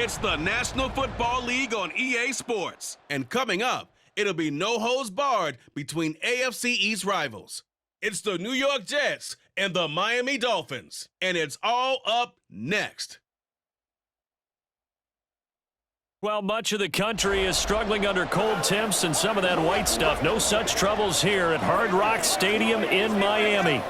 It's the National Football League on EA Sports. And coming up, it'll be no holds barred between AFC East rivals. It's the New York Jets and the Miami Dolphins. And it's all up next. Well, much of the country is struggling under cold temps and some of that white stuff. No such troubles here at Hard Rock Stadium in Miami.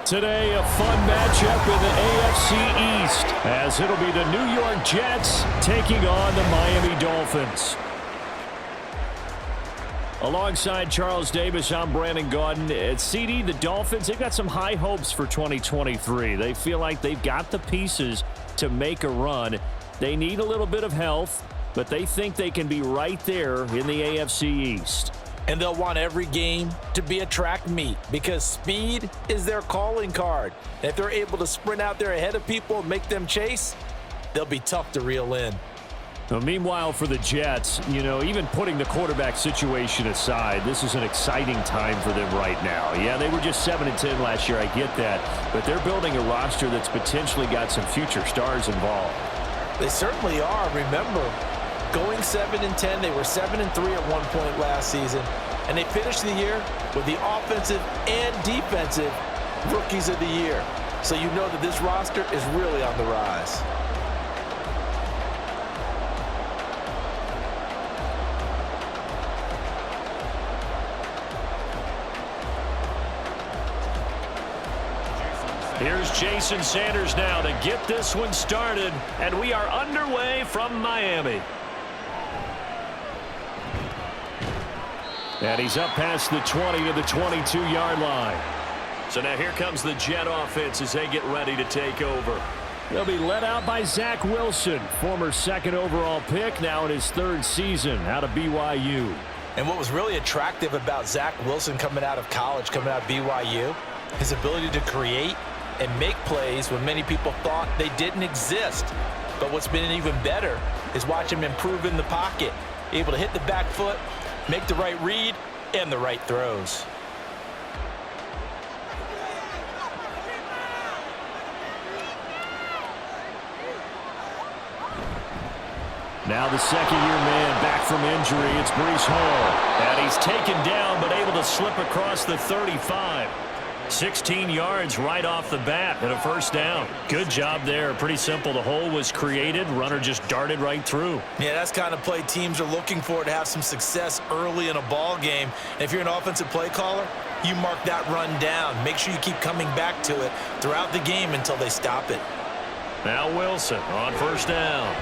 Today, a fun matchup in the AFC East, as it'll be the New York Jets taking on the Miami Dolphins. Alongside Charles Davis, I'm Brandon Gaudin. At CD, the Dolphins, they've got some high hopes for 2023. They feel like they've got the pieces to make a run. They need a little bit of health, but they think they can be right there in the AFC East. And they'll want every game to be a track meet because speed is their calling card. And if they're able to sprint out there ahead of people and make them chase, they'll be tough to reel in. Well, meanwhile, for the Jets, even putting the quarterback situation aside, this is an exciting time for them right now. Yeah, they were just 7-10 last year, I get that. But they're building a roster that's potentially got some future stars involved. They certainly are. Remember, going 7-10, they were 7-3 at one point last season, and they finished the year with the offensive and defensive rookies of the year. So you know that this roster is really on the rise. Here's Jason Sanders now to get this one started, and we are underway from Miami. And he's up past the 20 to the 22-yard line. So now here comes the Jet offense as they get ready to take over. They'll be led out by Zach Wilson, former second overall pick, now in his third season out of BYU. And what was really attractive about Zach Wilson coming out of college, coming out of BYU, his ability to create and make plays when many people thought they didn't exist. But what's been even better is watch him improve in the pocket, able to hit the back foot, make the right read, and the right throws. Now the second-year man back from injury, it's Breece Hall. And he's taken down but able to slip across the 35. 16 yards right off the bat and a first down. Good job there. Pretty simple. The hole was created. Runner just darted right through. Yeah, that's kind of play teams are looking for to have some success early in a ball game. And if you're an offensive play caller, you mark that run down. Make sure you keep coming back to it throughout the game until they stop it. Now Wilson on first down.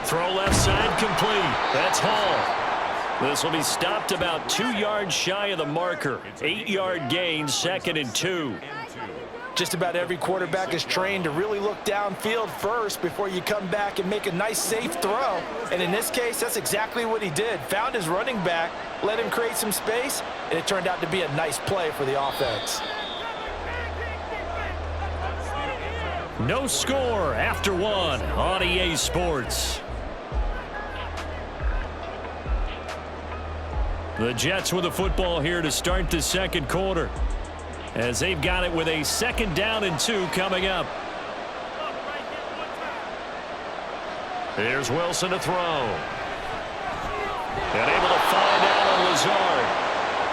Throw left side complete. That's Hall. This will be stopped about 2 yards shy of the marker. 8-yard gain, 2nd and 2. Just about every quarterback is trained to really look downfield first before you come back and make a nice, safe throw. And in this case, that's exactly what he did. Found his running back, let him create some space, and it turned out to be a nice play for the offense. No score after one on EA Sports. The Jets with the football here to start the second quarter, as they've got it with a 2nd down and 2 coming up. Here's Wilson to throw. And able to find Allen Lazard.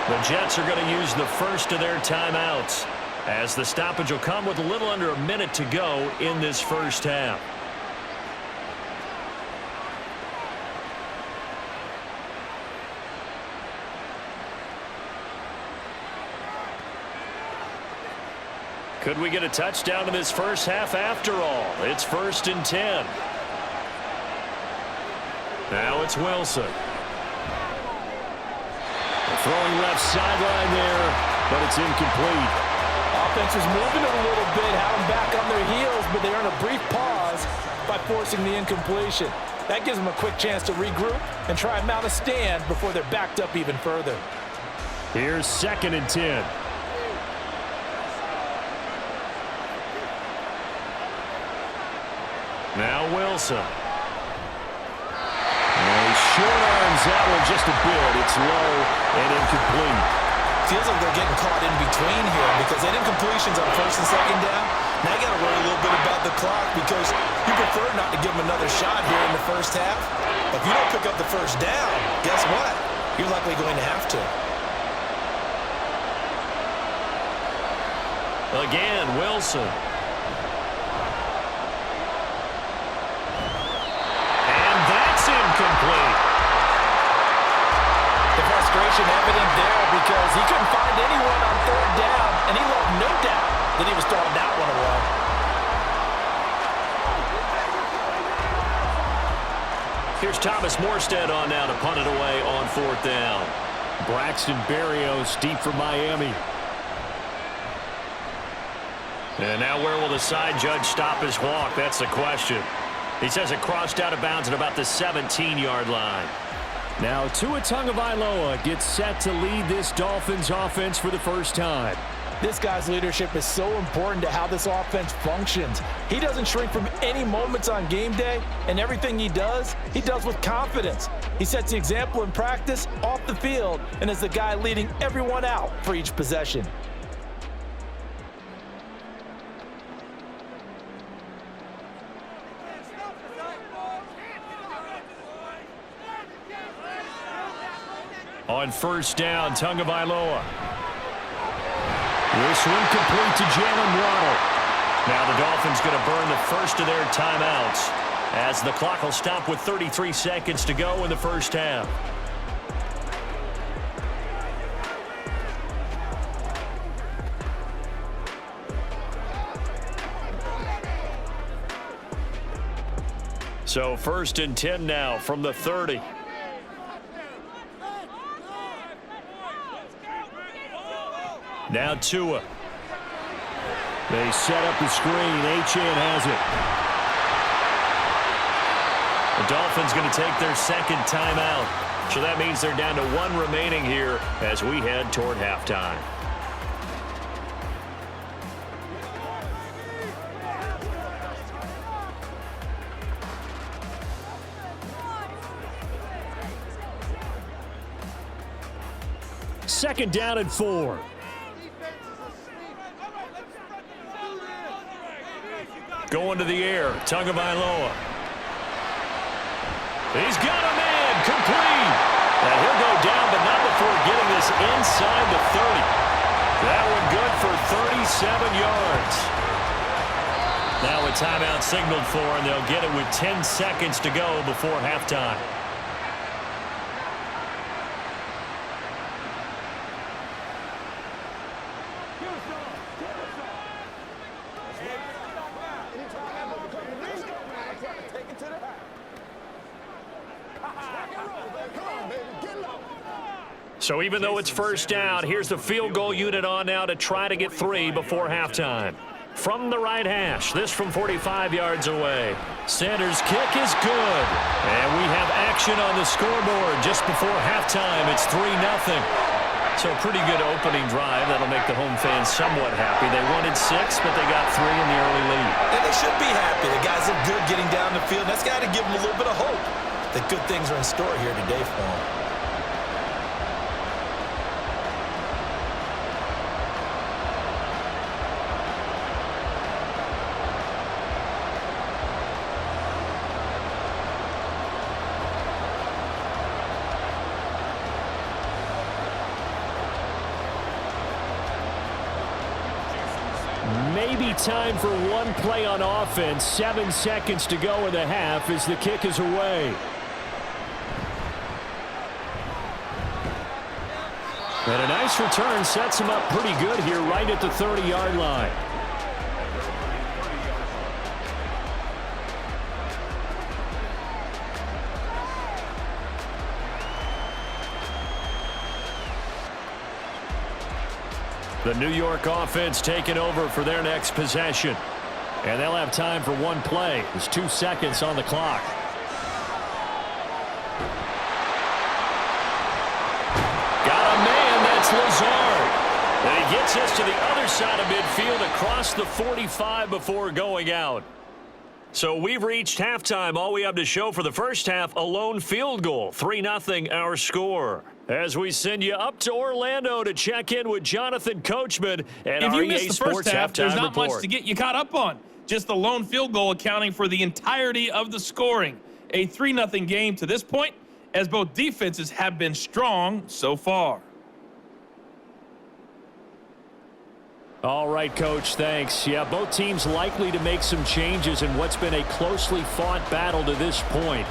The Jets are going to use the first of their timeouts, as the stoppage will come with a little under a minute to go in this first half. Could we get a touchdown in this first half after all? It's 1st and 10. Now it's Wilson. Throwing left sideline there, but it's incomplete. Offense was moving it a little bit, had them back on their heels, but they earn a brief pause by forcing the incompletion. That gives them a quick chance to regroup and try and mount a stand before they're backed up even further. Here's 2nd and 10. Now Wilson. And he short arms that one just a bit. It's low and incomplete. Feels like they're getting caught in between here because that incompletion's on 1st and 2nd down. Now you got to worry a little bit about the clock because you prefer not to give them another shot here in the first half. If you don't pick up the first down, guess what? You're likely going to have to. Again, Wilson. And that's incomplete. The frustration evident there because he couldn't find anyone on third down, and he left no doubt that he was throwing that one away. Here's Thomas Morstead on now to punt it away on fourth down. Braxton Berrios deep for Miami. And now where will the side judge stop his walk? That's the question. He says it crossed out of bounds at about the 17-yard line. Now Tua Tagovailoa gets set to lead this Dolphins offense for the first time. This guy's leadership is so important to how this offense functions. He doesn't shrink from any moments on game day, and everything he does with confidence. He sets the example in practice, off the field, and is the guy leading everyone out for each possession. On first down, Tagovailoa. This one complete to Jalen Waddle. Now the Dolphins going to burn the first of their timeouts as the clock will stop with 33 seconds to go in the first half. So first and 10 now from the 30. Now Tua. They set up the screen. Achane has it. The Dolphins going to take their second timeout. So that means they're down to one remaining here as we head toward halftime. Second down and 4. Going to the air, Tagovailoa. He's got a man, complete. And he'll go down, but not before getting this inside the 30. That one good for 37 yards. Now a timeout signaled for, and they'll get it with 10 seconds to go before halftime. So even though it's first down, here's the field goal unit on now to try to get 3 before halftime. From the right hash, this from 45 yards away. Sanders' kick is good. And we have action on the scoreboard just before halftime. It's 3-0. So a pretty good opening drive. That'll make the home fans somewhat happy. They wanted 6, but they got 3 in the early lead. And they should be happy. The guys look good getting down the field. That's got to give them a little bit of hope that good things are in store here today for them. Maybe time for one play on offense. 7 seconds to go in the half as the kick is away. And a nice return sets him up pretty good here right at the 30-yard line. The New York offense taking over for their next possession. And they'll have time for one play. There's 2 seconds on the clock. Got a man, that's Lazard. And he gets us to the other side of midfield across the 45 before going out. So we've reached halftime. All we have to show for the first half, a lone field goal. 3-0 our score. As we send you up to Orlando to check in with Jonathan Coachman and if our you EA missed the Sports first half, there's halftime not report. much to get you caught up on. Just the lone field goal accounting for the entirety of the scoring. A 3-0 game to this point, as both defenses have been strong so far. All right, Coach, thanks. Yeah, both teams likely to make some changes in what's been a closely fought battle to this point.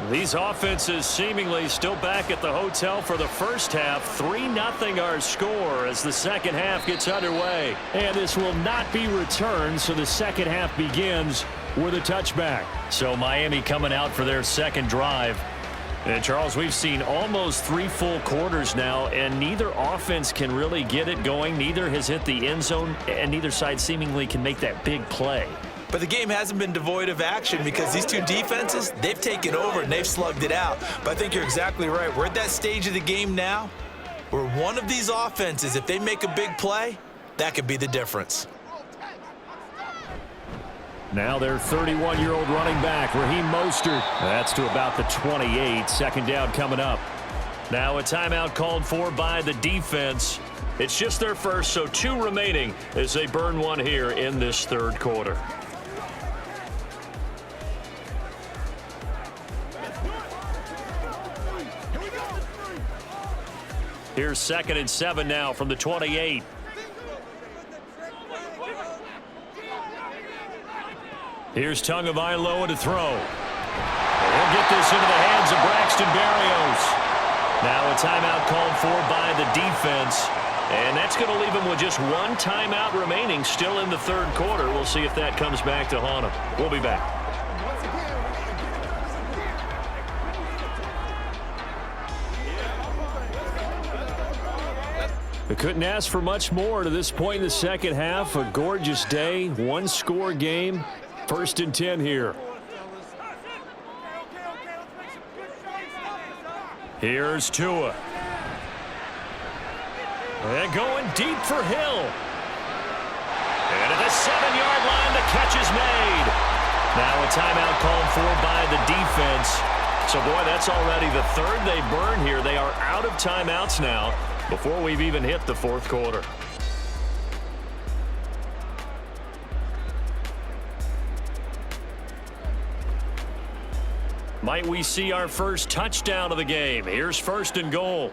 These offenses seemingly still back at the hotel for the first half. 3-0 our score as the second half gets underway. And this will not be returned, so the second half begins with a touchback. So Miami coming out for their second drive. And Charles, we've seen almost 3 full quarters now, and neither offense can really get it going. Neither has hit the end zone, and neither side seemingly can make that big play. But the game hasn't been devoid of action because these two defenses, they've taken over and they've slugged it out. But I think you're exactly right. We're at that stage of the game now where one of these offenses, if they make a big play, that could be the difference. Now their 31-year-old running back, Raheem Mostert. That's to about the 28. Second down coming up. Now a timeout called for by the defense. It's just their first, so 2 remaining as they burn one here in this third quarter. Here's 2nd and 7 now from the 28. Here's Tagovailoa to throw. He'll get this into the hands of Braxton Berrios. Now a timeout called for by the defense. And that's going to leave him with just 1 timeout remaining still in the third quarter. We'll see if that comes back to haunt him. We'll be back. They couldn't ask for much more to this point in the second half. A gorgeous day, 1-score game. 1st and 10 here. Here's Tua. And going deep for Hill. And at the 7-yard line, the catch is made. Now a timeout called for by the defense. So, boy, that's already the 3rd they burn here. They are out of timeouts now before we've even hit the 4th quarter. Might we see our first touchdown of the game? Here's 1st and goal.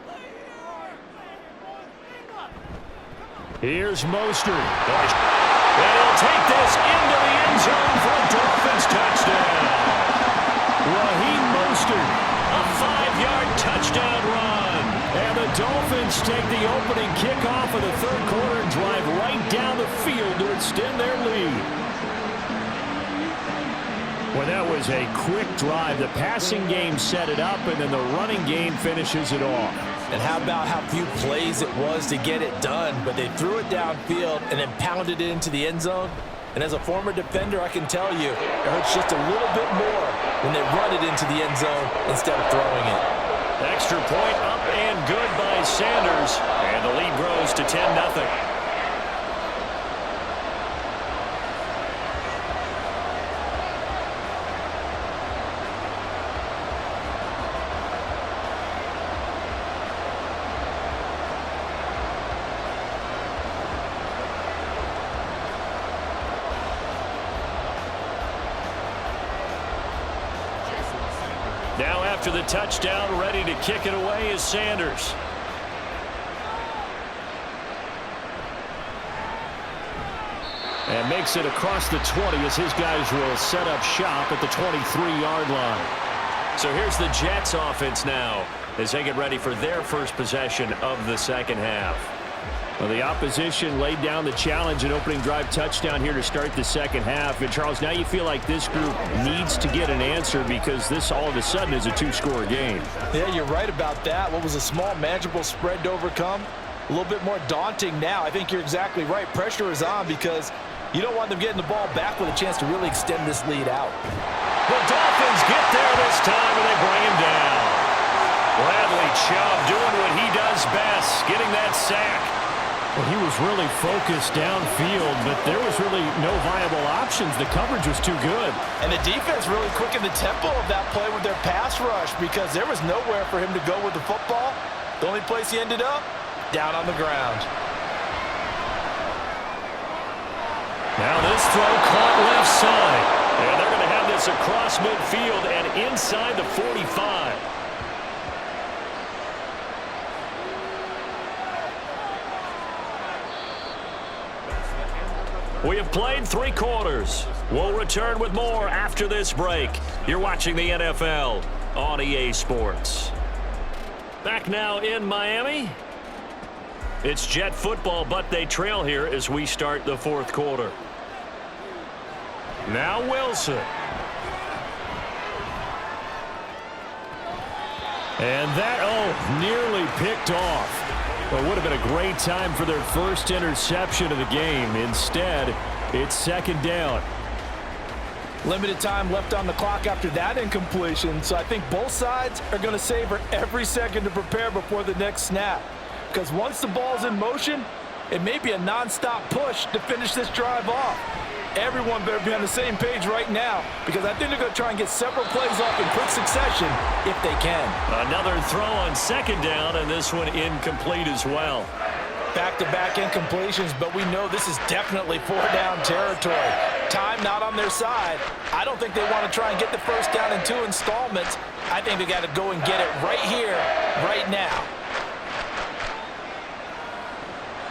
Here's Mostert. And he'll take this into the end zone for a Dolphins touchdown. Raheem Mostert, a 5-yard touchdown run. And the Dolphins take the opening kickoff of the third quarter and drive right down the field to extend their lead. Well, that was a quick drive. The passing game set it up, and then the running game finishes it off. And how about how few plays it was to get it done, but they threw it downfield and then pounded it into the end zone. And as a former defender, I can tell you, it hurts just a little bit more when they run it into the end zone instead of throwing it. Extra point up and good by Sanders, and the lead grows to 10-0. Now after the touchdown, ready to kick it away is Sanders. And makes it across the 20 as his guys will set up shop at the 23-yard line. So here's the Jets offense now as they get ready for their first possession of the second half. Well, the opposition laid down the challenge and opening drive touchdown here to start the second half. And, Charles, now you feel like this group needs to get an answer because this all of a sudden is a two-score game. Yeah, you're right about that. What was a small, manageable spread to overcome? A little bit more daunting now. I think you're exactly right. Pressure is on because you don't want them getting the ball back with a chance to really extend this lead out. The Dolphins get there this time, and they bring him down. Bradley Chubb doing what he does best, getting that sack. Well, he was really focused downfield, but there was really no viable options. The coverage was too good. And the defense really quickened the tempo of that play with their pass rush because there was nowhere for him to go with the football. The only place he ended up, down on the ground. Now this throw caught left side. And they're going to have this across midfield and inside the 45. We have played 3 quarters. We'll return with more after this break. You're watching the NFL on EA Sports. Back now in Miami. It's Jet football, but they trail here as we start the 4th quarter. Now Wilson. And that, nearly picked off. Well, it would have been a great time for their first interception of the game. Instead, it's second down. Limited time left on the clock after that incompletion, so I think both sides are going to savor every second to prepare before the next snap. Because once the ball's in motion, it may be a non-stop push to finish this drive off. Everyone better be on the same page right now because I think they're going to try and get several plays off in quick succession if they can. Another throw on second down, and this one incomplete as well. Back-to-back incompletions, but we know this is definitely 4-down territory. Time not on their side. I don't think they want to try and get the first down in 2 installments. I think they got to go and get it right here, right now.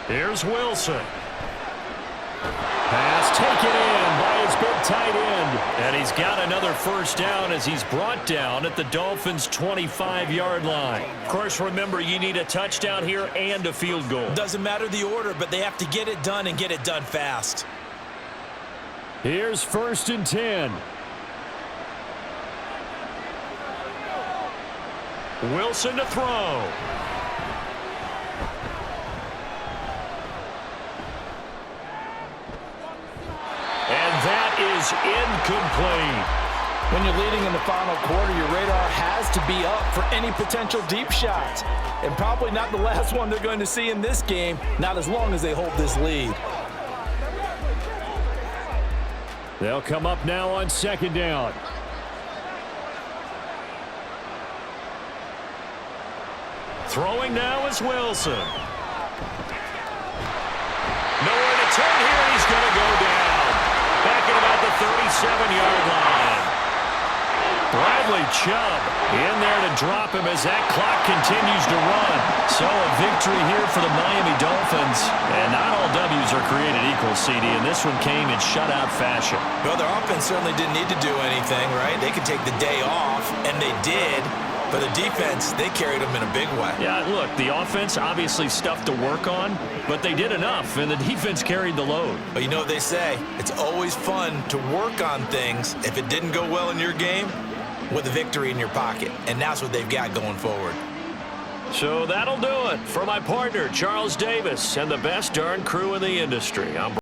Here's Wilson. Pass taken in by his big tight end. And he's got another first down as he's brought down at the Dolphins' 25-yard line. Of course, remember, you need a touchdown here and a field goal. Doesn't matter the order, but they have to get it done and get it done fast. Here's 1st and 10. Wilson to throw. And that is incomplete. When you're leading in the final quarter, your radar has to be up for any potential deep shots. And probably not the last one they're going to see in this game, not as long as they hold this lead. They'll come up now on second down. Throwing now is Wilson. Nowhere to turn here, and he's going to go down. Back at about the 37-yard line. Bradley Chubb in there to drop him as that clock continues to run. So a victory here for the Miami Dolphins. And not all W's are created equal, CD, and this one came in shutout fashion. Well, their offense certainly didn't need to do anything, right? They could take the day off, and they did. But the defense, they carried them in a big way. Yeah, look, the offense obviously stuff to work on, but they did enough, and the defense carried the load. But you know what they say, it's always fun to work on things if it didn't go well in your game with a victory in your pocket, and that's what they've got going forward. So that'll do it for my partner, Charles Davis, and the best darn crew in the industry. I'm